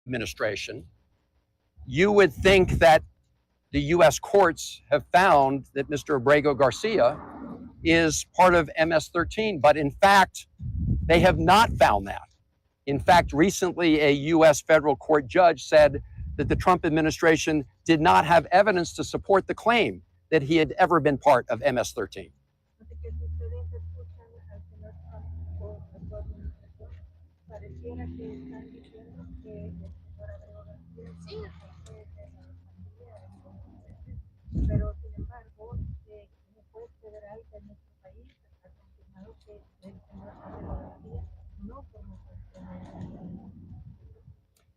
administration, you would think that the U.S. courts have found that Mr. Abrego Garcia is part of MS-13, but in fact, they have not found that. In fact, recently a U.S. federal court judge said that the Trump administration did not have evidence to support the claim that he had ever been part of MS-13.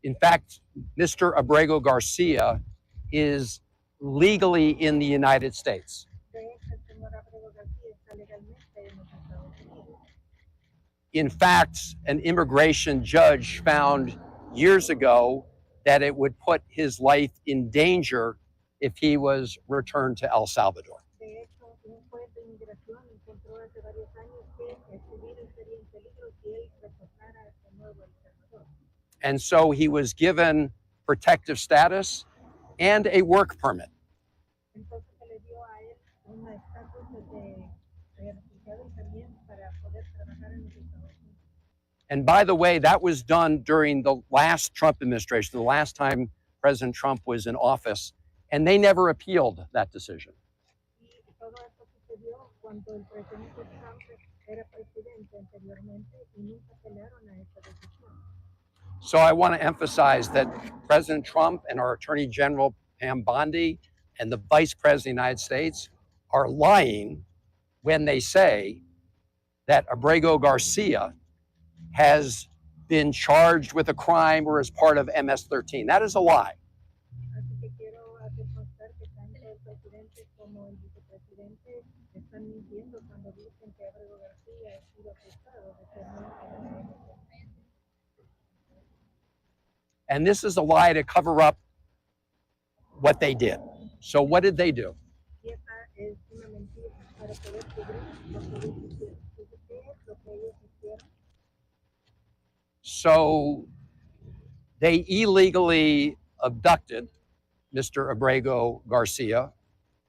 In fact, Mr. Abrego Garcia is legally in the United States. In fact, an immigration judge found years ago that it would put his life in danger if he was returned to El Salvador. And so he was given protective status and a work permit. And by the way, that was done during the last Trump administration, the last time President Trump was in office, and they never appealed that decision. So I want to emphasize that President Trump and our Attorney General Pam Bondi and the Vice President of the United States are lying when they say that Abrego Garcia has been charged with a crime or is part of MS-13. That is a lie. And this is a lie to cover up what they did. So what did they do? So they illegally abducted Mr. Abrego Garcia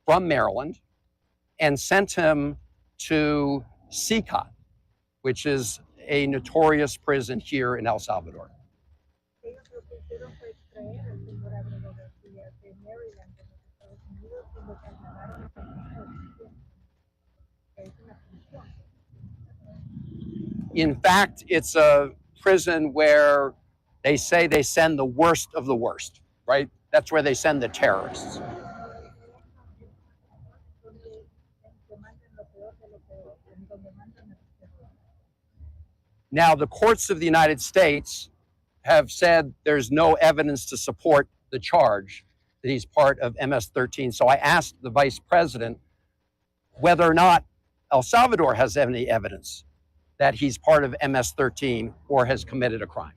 from Maryland and sent him to CICA, which is a notorious prison here in El Salvador. In fact, it's a prison where they say they send the worst of the worst, right? That's where they send the terrorists. Now, the courts of the United States have said there's no evidence to support the charge that he's part of MS-13. So I asked the vice president whether or not El Salvador has any evidence that he's part of MS-13 or has committed a crime.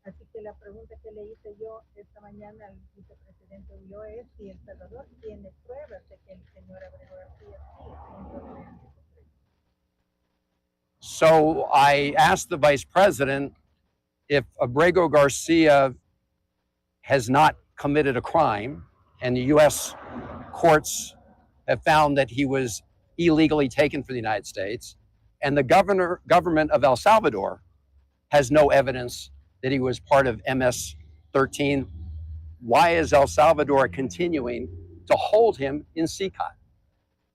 Así que la pregunta que le hice yo esta mañana al vicepresidente Ulloa es si El Salvador tiene pruebas de que el señor Abrego García sí es miembro de la. So I asked the vice president if Abrego Garcia has not committed a crime, and the U.S. courts have found that he was illegally taken from the United States, and the government of El Salvador has no evidence that he was part of MS-13. Why is El Salvador continuing to hold him in CICA?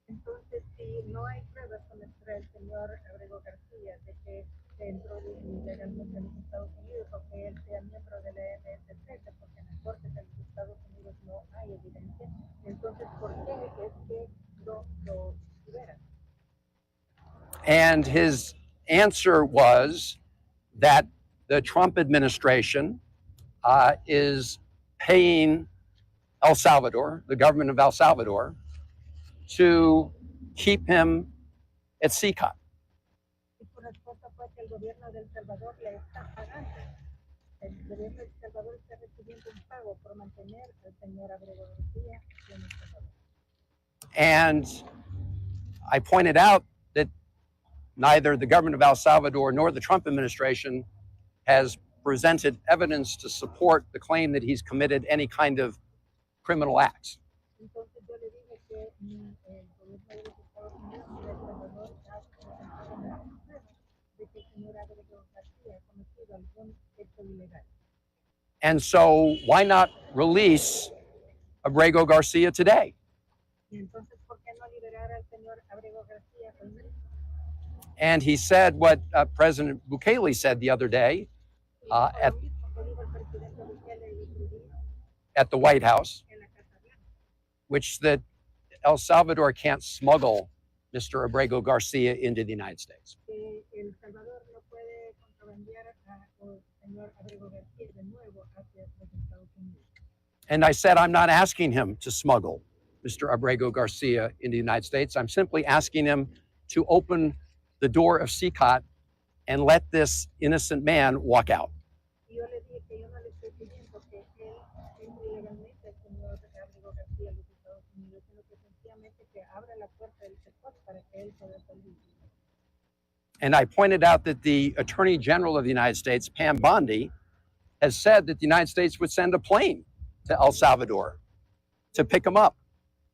Entonces, si no hay pruebas contra el señor Abrego García de que entró ilegalmente a los Estados Unidos o que él sea miembro de la MS-13, porque en las cortes de los Estados Unidos no hay evidencia, entonces, ¿por qué es que lo liberan? And his answer was that the Trump administration is paying El Salvador, the government of El Salvador, to keep him at CICA. And I pointed out that neither the government of El Salvador nor the Trump administration has presented evidence to support the claim that he's committed any kind of criminal acts. Entonces yo le dije que ni el gobierno de los Estados Unidos ni El Salvador ha presentado ninguna prueba de que el señor Abrego García ha cometido algún hecho ilegal. And so why not release Abrego Garcia today? Y entonces, ¿por qué no liberar al señor Abrego García hoy mismo? And he said what President Bukele said the other day Y at, lo mismo que dijo el presidente Bukele el otro día at the White House, en la Casa Blanca, which that El Salvador can't smuggle Mr. Abrego Garcia into the United States. que El Salvador no puede contrabandear al señor Abrego García de nuevo hacia los Estados Unidos. And I said, I'm not asking him to smuggle Mr. Abrego Garcia into the United States. I'm simply asking him to open the door of CICOT and let this innocent man walk out. Y yo le dije que yo no le estoy pidiendo que él entre ilegalmente al señor Abrego García a los Estados Unidos, sino que sencillamente que abra la puerta del sector para que él pueda salir. And I pointed out that the Attorney General of the United States, Pam Bondi, has said that the United States would send a plane to El Salvador to pick him up.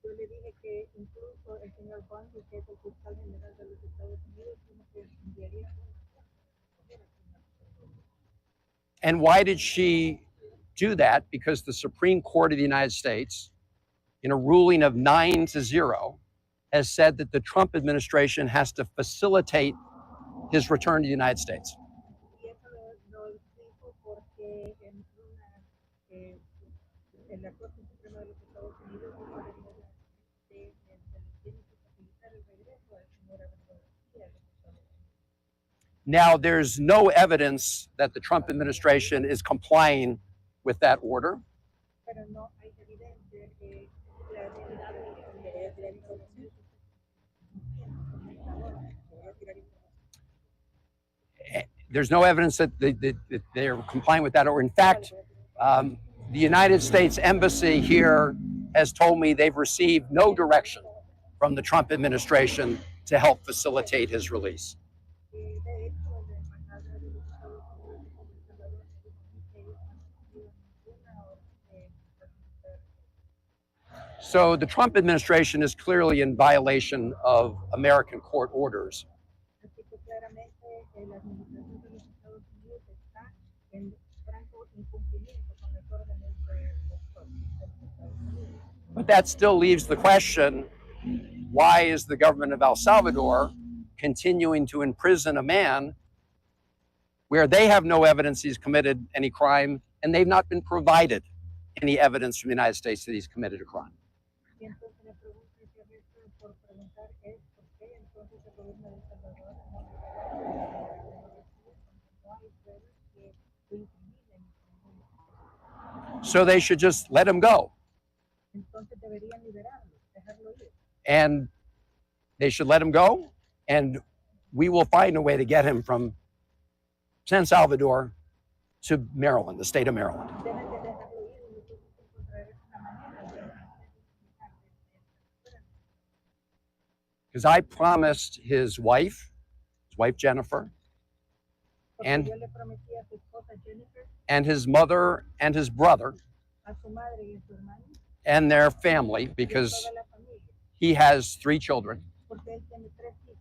Yo le dije que incluso el señor Bondi, que es el fiscal general de los Estados Unidos, dijo que enviaría And why did she do that? Because the Supreme Court of the United States, in a ruling of 9-0, has said that the Trump administration has to facilitate his return to the United States. Y eso lo dijo porque en la Corte Suprema de los Estados Unidos dijo que tiene que facilitar el regreso al señor Abrego García a los Estados Unidos. Now, there's no evidence that the Trump administration is complying with that order. Pero no hay evidencia que la administración de Abrego García There's no evidence that they're complying with that order. In fact, the United States Embassy here has told me they've received no direction from the Trump administration to help facilitate his release. So the Trump administration is clearly in violation of American court orders. Así que claramente la administración de los Estados Unidos está en franco incumplimiento con las órdenes de los Estados Unidos. But that still leaves the question, why is the government of El Salvador continuing to imprison a man where they have no evidence he's committed any crime and they've not been provided any evidence from the United States that he's committed a crime? Y entonces la pregunta que resta por preguntar es por qué entonces el gobierno de El Salvador no le no hay pruebas que lo incriminen. So they should just let him go. Entonces deberían liberarlo, dejarlo ir. And they should let him go, and we will find a way to get him from San Salvador to Maryland, the state of Maryland. Deben de dejarlo ir y nosotros encontraremos una manera de Because I promised his wife Jennifer, and yo le prometí a su esposa Jennifer, and his mother and his brother a su madre y a su hermano, and their family, y a because toda la familia, he has 3 children. porque él tiene 3 hijos.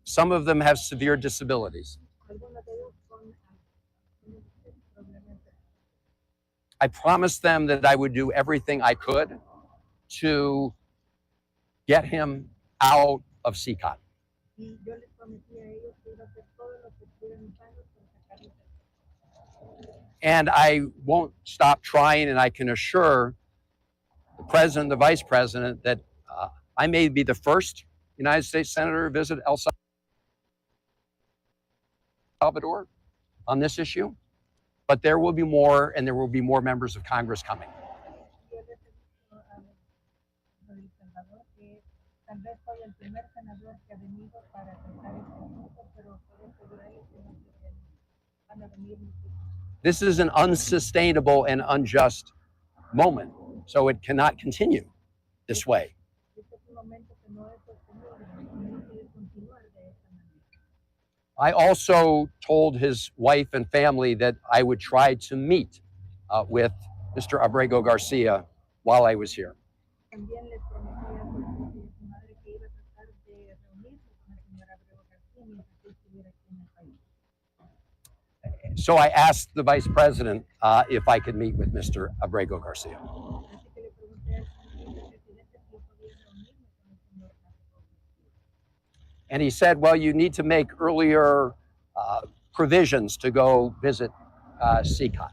Some of them have severe disabilities. Algunos de ellos con problemas. I promised them that I would do everything I could to get him out of CICOT. Y yo les prometí a ellos que iba a hacer todo lo que estuviera en mis manos para sacarlos del And I won't stop trying, and I can assure the president, the vice president, that I may be the first United States senator to visit El Salvador on this issue, but there will be more, and there will be more members of Congress coming. Yo les he dicho a El Salvador que tal vez soy el primer senador que ha venido para tratar este asunto, pero puedo asegurarles que van a venir muchos. This is an unsustainable and unjust moment, so it cannot continue this way. Este es un momento que no es sostenible, I also told his wife and family that I would try to meet with Mr. Abrego Garcia while I was here. También les prometí a su madre que iba a tratar de reunirse con el señor Abrego García mientras él estuviera aquí en el país. So I asked the vice president if I could meet with Mr. Abrego Garcia. Así que le pregunté al vicepresidente si yo podía reunirme con el señor Abrego García. And he said, well, you need to make earlier provisions to go visit CCOT.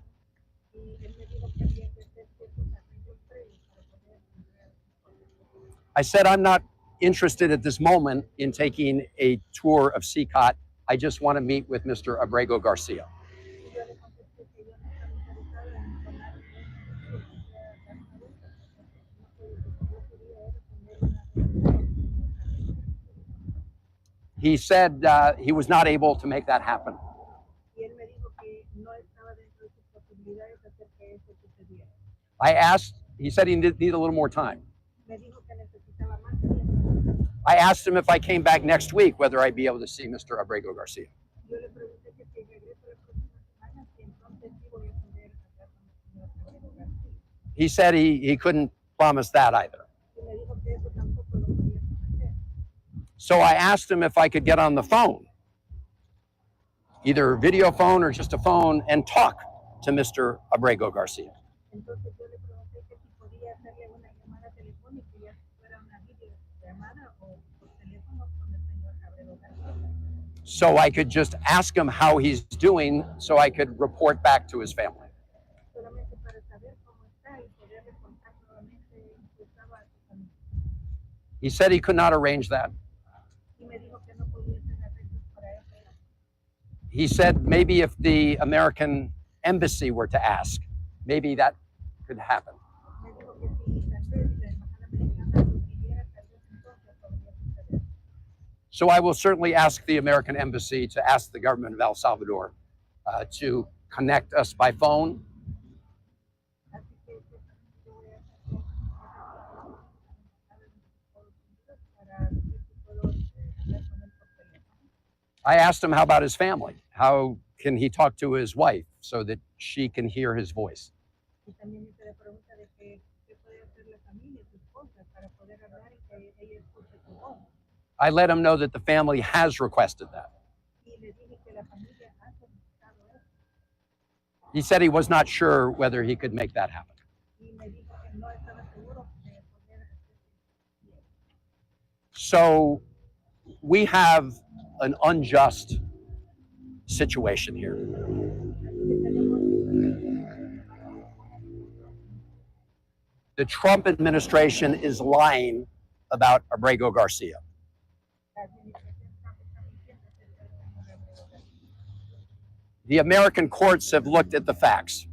Y él me dijo que había que hacer ciertos arreglos previos para poder entrar a CCOT. I said, I'm not interested at this moment in taking a tour of CCOT. I just want to meet with Mr. Abrego Garcia. Y yo le contesté que yo no estaba interesada en tomar un tour, o sea, dar una vuelta, porque yo quería era tener una reunión con el señor Abrego García. He said he was not able to make that happen. Y él me dijo que no estaba dentro de sus posibilidades hacer que eso sucediera. I asked, he said he needed a little more time. Me dijo que necesitaba más tiempo. I asked him if I came back next week, whether I'd be able to see Mr. Abrego Garcia. Yo le pregunté que si regreso la próxima semana, si entonces sí voy a poder hablar con el señor Abrego García. He said he couldn't promise that either. Y me dijo que eso tampoco lo podía prometer. So I asked him if I could get on the phone, either video phone or just a phone, and talk to Mr. Abrego Garcia. Entonces yo le pregunté que si podía hacerle una llamada telefónica, ya fuera una videollamada o por teléfono con el señor Abrego García. So I could just ask him how he's doing so I could report back to his family. Solamente para saber cómo está y poderle contar nuevamente en su estado a su familia. He said he could not arrange that. Y me dijo que no podía hacer arreglos para eso. He said maybe if the American embassy were to ask, maybe that could happen. Me dijo que si tal vez la embajada americana lo pidiera, tal vez entonces podría suceder. So I will certainly ask the American embassy to ask the government of El Salvador to connect us by phone. Así que ciertamente yo voy a hacer que la embajada de Estados Unidos para ver si puedo hablar con él por teléfono. I asked him how about his family? How can he talk to his wife so that she can hear his voice? Y también hice la pregunta de que qué puede hacer la familia, su esposa, para poder hablar y que ella escuche su voz. I let him know that the family has requested that. Y le dije que la familia ha solicitado eso. He said he was not sure whether he could make that happen. Y me dijo que no estaba seguro de poder hacer eso. So we have an unjust situation here. The Trump administration is lying about Abrego Garcia. The American courts have looked at the facts.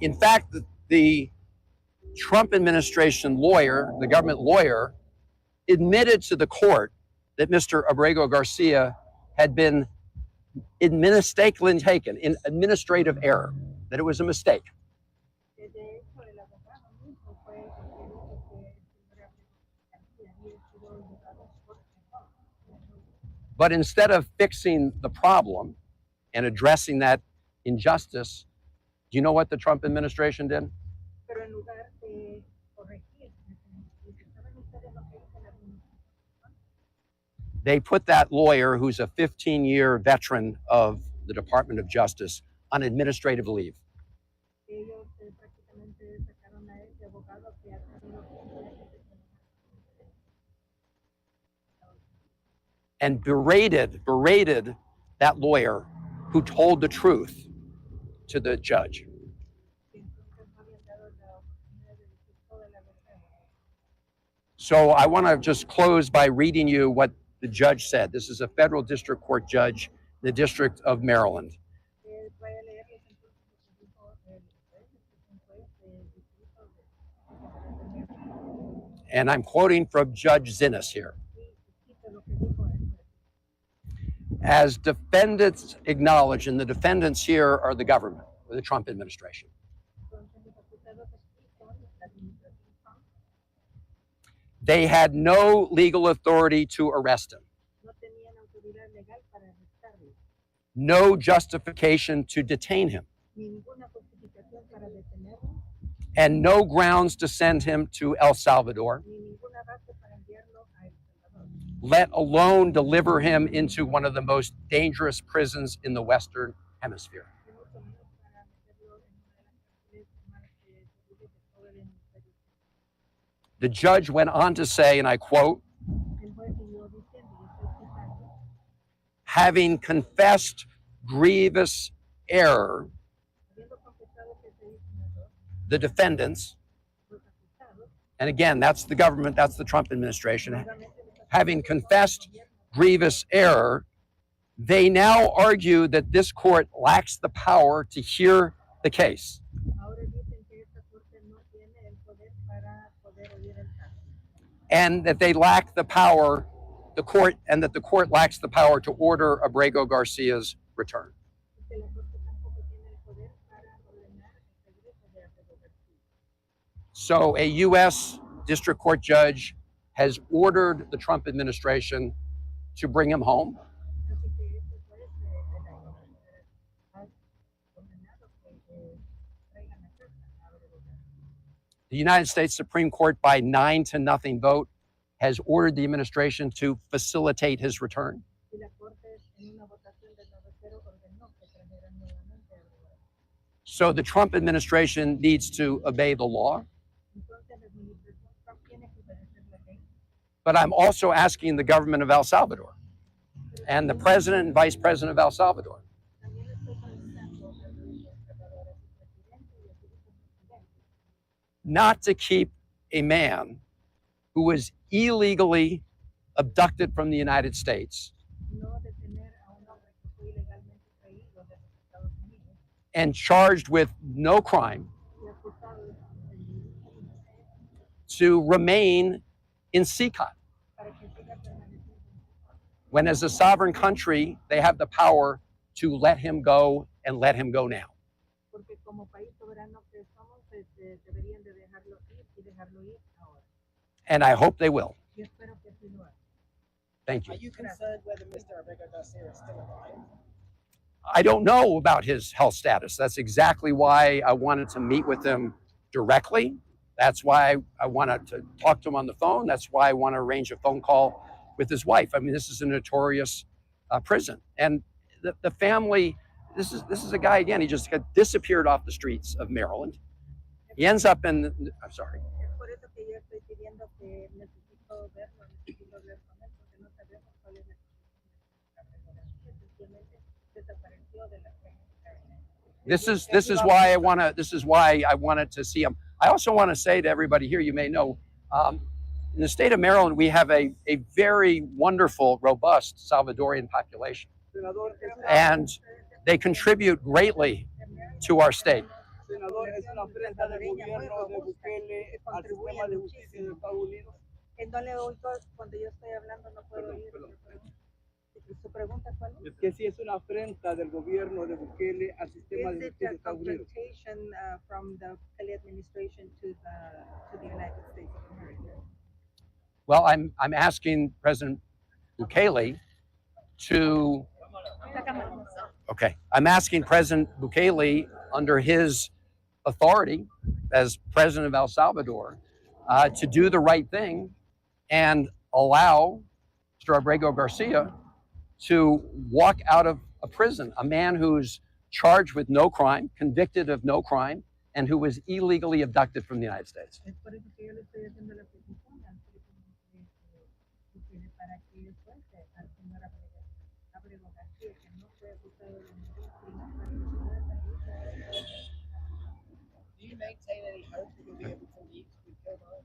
In fact, the Trump administration lawyer, the government lawyer, admitted to the court that Mr. Abrego Garcia had been mistakenly taken in administrative error, that it was a mistake. But instead of fixing the problem and addressing that injustice, do you know what the Trump administration did? Pero en lugar de corregir, ¿saben ustedes lo que hizo la administración? They put that lawyer, who's a 15-year veteran of the Department of Justice, on administrative leave. Ellos prácticamente sacaron a ese abogado que ha tenido 15 años de trabajar. And berated that lawyer who told the truth to the judge. So I want to just close by reading you what the judge said. This is a federal district court judge in the District of Maryland. And I'm quoting from Judge Zinnes here. As defendants acknowledge, and the defendants here are the government, or the Trump administration. They had no legal authority to arrest him, no tenían autoridad legal para arrestarlo, no justification to detain him, ninguna justificación para detenerlo, and no grounds to send him to El Salvador, ni ninguna base para enviarlo a El Salvador, let alone deliver him into one of the most dangerous prisons in the Western Hemisphere. y mucho menos para meterlo en una de las cárceles más terribles de todo el hemisferio. The judge went on to say, and I quote, El juez siguió diciendo, y estoy citando, having confessed grievous error, habiendo confesado que se hizo un error, the defendants, los acusados, and again, that's the government, that's the Trump administration, nuevamente los having acusados, confessed grievous error, they now argue that this court lacks the power to hear the case. ahora dicen que esta corte no tiene el poder para poder oír el caso. And that they lack the power, the court lacks the power to order Abrego Garcia's return. Que la corte tampoco tiene el poder para ordenar el regreso de Abrego García. So a U.S. district court judge has ordered the Trump administration to bring him home. Así que este juez de la Cámara ha ordenado que traigan a casa a Abrego García. The United States Supreme Court, by 9-0 vote, has ordered the administration to facilitate his return. Y la corte en una votación de 9-0 ordenó que trajeran nuevamente a Abrego García. So the Trump administration needs to obey the law. Entonces la administración Trump tiene que obedecer la ley. But I'm also asking the government of El Salvador and the president and vice president of El Salvador También le estoy solicitando al gobierno de El Salvador, a su presidente y a su vicepresidente, not to keep a man who was illegally abducted from the United States no detener a un hombre que fue ilegalmente traído de los Estados Unidos and charged with no crime y acusado de to remain in CICOT, para que siga permaneciendo en su país. when as a sovereign country, they have the power to let him go and let him go now. Porque como país soberano que somos, deberían de dejarlo ir y dejarlo ir ahora. And I hope they will. Y espero que así lo hagan. Thank Are you. you concerned whether Mr. Abrego Garcia is still alive? I don't know about his health status. That's exactly why I wanted to meet with him directly. That's why I wanted to talk to him on the phone. That's why I want to arrange a phone call with his wife. I mean, this is a notorious prison. And the family, this is a guy, again, he just got disappeared off the streets of Maryland. He ends up in, I'm sorry. Es por eso que yo estoy pidiendo que necesito verlo, necesito hablar con él, porque no sabemos cuál es la situación de Abrego García. Sencillamente desapareció de la clínica. This is why I wanted to see him. I also want to say to everybody here, you may know, in the state of Maryland, we have a very wonderful, robust Salvadorian population, and they contribute greatly to our state. Senador, es una ofrenda del gobierno de Bukele al sistema de justicia de Estados Unidos. No le oigo cuando yo estoy hablando, no puedo oír. ¿Su pregunta cuál es? Que si es una afrenta del gobierno de Bukele al sistema Is de it justicia a de Estados Unidos. confrontation from the Kelly administration to the United States of America? Well, I'm asking President Bukele to, okay, I'm asking President Bukele, under his authority as president of El Salvador, to do the right thing and allow Mr. Abrego Garcia to walk out of a prison, a man who's charged with no crime, convicted of no crime, and who was illegally abducted from the United States. Es por eso que yo le estoy haciendo la petición al presidente para que suelte al señor Abrego García, que no fue acusado de ningún crimen, para que pueda salir. Do you maintain any hope that you'll be able to meet with Kilmar?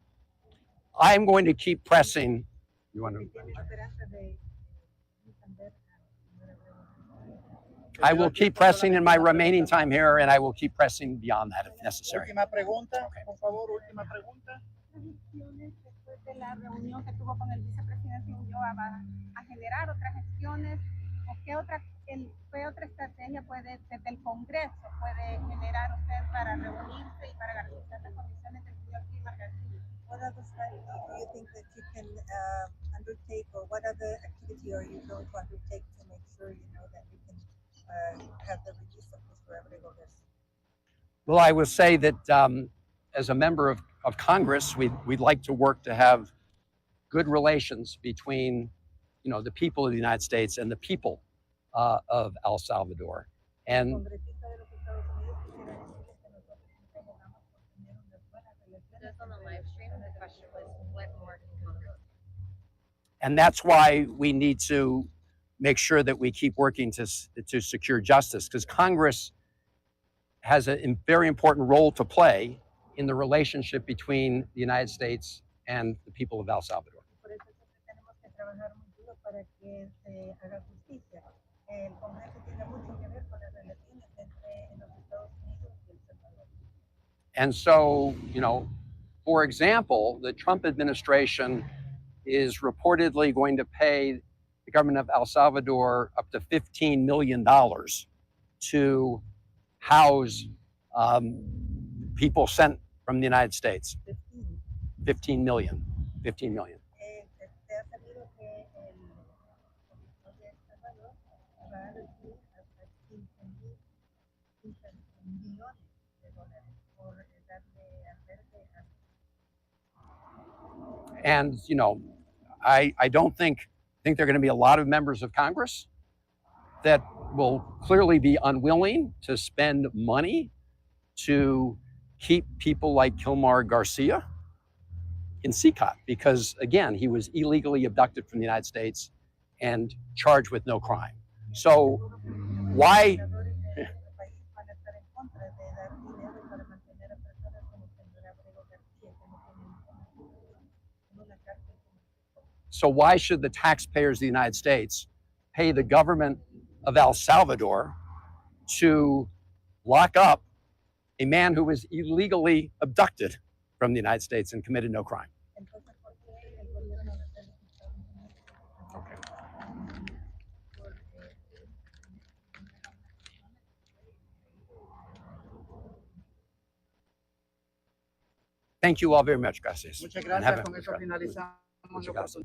I'm going to keep pressing. You want to? Tiene esperanza de entender al señor Abrego García. I will keep pressing in my remaining time here, and I will keep pressing beyond that if necessary. Última pregunta, por favor, última pregunta. Gestiones después de la reunión que tuvo con el vicepresidente Ulloa va a generar otras gestiones o qué otra estrategia puede desde el Congreso puede generar usted para reunirse y para garantizar las condiciones del señor Kilmar García. What other strategy do you think that you undertake, or what other activity are you going to undertake to make sure that we can have the release of Mr. Abrego Garcia? Well, I will say that as a member of Congress, we'd like to work to have good relations between, the people of the United States and the people of El Salvador. And that's why we need to make sure that we keep working to secure justice, because Congress has a very important role to play in the relationship between the United States and the people of El Salvador. And so, for example, the Trump administration is reportedly going to pay the government of El Salvador up to $15 million to house people sent from the United States. 15 million. 15 million. And, I don't think there are going to be a lot of members of Congress that will clearly be unwilling to spend money to keep people like Kilmar Garcia in CCOT, because, again, he was illegally abducted from the United States and charged with no crime. So why? So why should the taxpayers of the United States pay the government of El Salvador to lock up a man who was illegally abducted from the United States and committed no crime? Okay. Thank you all very much, gracias. Muchas gracias. Con eso finalizamos. Muchas gracias.